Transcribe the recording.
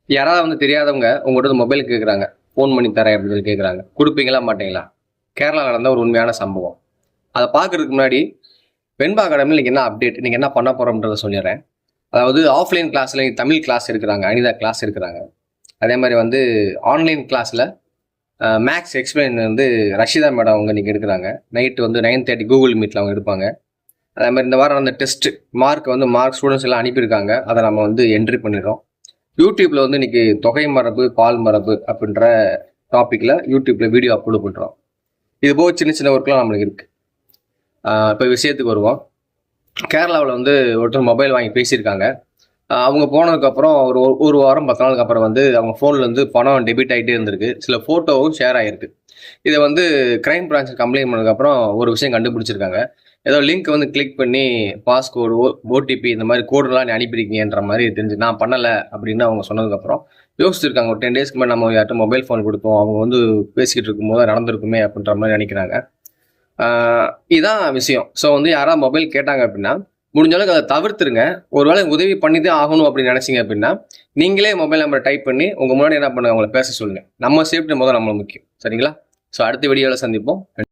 யாராவது வந்து தெரியாதவங்க உங்கள்கிட்ட மொபைல் கேட்குறாங்க, ஃபோன் பண்ணி தரேன் அப்படின்னு சொல்லி கேட்குறாங்க, கொடுப்பீங்களா மாட்டீங்களா? கேரளா நடந்த ஒரு உண்மையான சம்பவம். அதை பார்க்கறதுக்கு முன்னாடி வெண்பா அகாடமியில் நீங்கள் என்ன அப்டேட், நீங்கள் என்ன பண்ண போகிறோம்ன்றதை சொல்லிடுறேன். அதாவது ஆஃப்லைன் கிளாஸில் தமிழ் கிளாஸ் இருக்கிறாங்க, அனிதா கிளாஸ் இருக்கிறாங்க. அதே மாதிரி வந்து ஆன்லைன் கிளாஸில் மேக்ஸ் எக்ஸ்பிளைன் வந்து ரஷிதா மேடம் அவங்க இன்றைக்கி எடுக்கிறாங்க. நைட்டு வந்து 9:30 கூகுள் மீட்டில் அவங்க எடுப்பாங்க. அதே மாதிரி இந்த வாரம் அந்த டெஸ்ட் மார்க் ஸ்டூடெண்ட்ஸ் எல்லாம் அனுப்பியிருக்காங்க. அதை நம்ம வந்து என்ட்ரி பண்ணிடுறோம். யூடியூப்ல வந்து இன்னைக்கு தொகை மரபு பால் மரபு அப்படின்ற டாபிக்ல யூடியூப்ல வீடியோ அப்லோட் பண்றோம். இது போக சின்ன சின்ன ஒர்க்லாம் நம்மளுக்கு இருக்கு. இப்போ விஷயத்துக்கு வருவோம். கேரளாவில் வந்து ஒருத்தர் மொபைல் வாங்கி பேசியிருக்காங்க. அவங்க போனதுக்கப்புறம் ஒரு வாரம் 10 நாளுக்கு அப்புறம் வந்து அவங்க ஃபோனில் வந்து பணம் டெபிட் ஆகிட்டே இருந்திருக்கு. சில ஃபோட்டோவும் ஷேர் ஆகிருக்கு. இதை வந்து கிரைம் பிரான்ச் கம்ப்ளைண்ட் பண்ணதுக்கப்புறம் ஒரு விஷயம் கண்டுபிடிச்சிருக்காங்க. ஏதோ லிங்க் வந்து கிளிக் பண்ணி பாஸ்கோடு ஓடிபி இந்த மாதிரி கோடெல்லாம் நீ அனுப்பியிருக்கீங்கன்ற மாதிரி தெரிஞ்சு நான் பண்ணலை அப்படின்னு அவங்க சொன்னதுக்கப்புறம் யோசிச்சிருக்காங்க. ஒரு 10 டேஸ்க்கு மேலே நம்ம யார்ட்ட மொபைல் ஃபோன் கொடுத்தோம், அவங்க வந்து பேசிக்கிட்டு இருக்கும்போது நடந்திருக்குமே அப்படின்ற மாதிரி நினைக்கிறாங்க. இதுதான் விஷயம். ஸோ வந்து யாராவது மொபைல் கேட்டாங்க அப்படின்னா முடிஞ்ச அளவுக்கு அதை தவிர்த்துருங்க. ஒருவேளை உதவி பண்ணிதான் ஆகணும் அப்படின்னு நினைச்சிங்க அப்படின்னா நீங்களே மொபைல் நம்பரை டைப் பண்ணி உங்கள் முன்னாடி என்ன பண்ணுங்க, அவங்கள பேச சொல்லுங்க. நம்ம சேஃப்டி முதல்ல நம்ம முக்கியம். சரிங்களா? ஸோ அடுத்த வீடியோவில் சந்திப்போம்.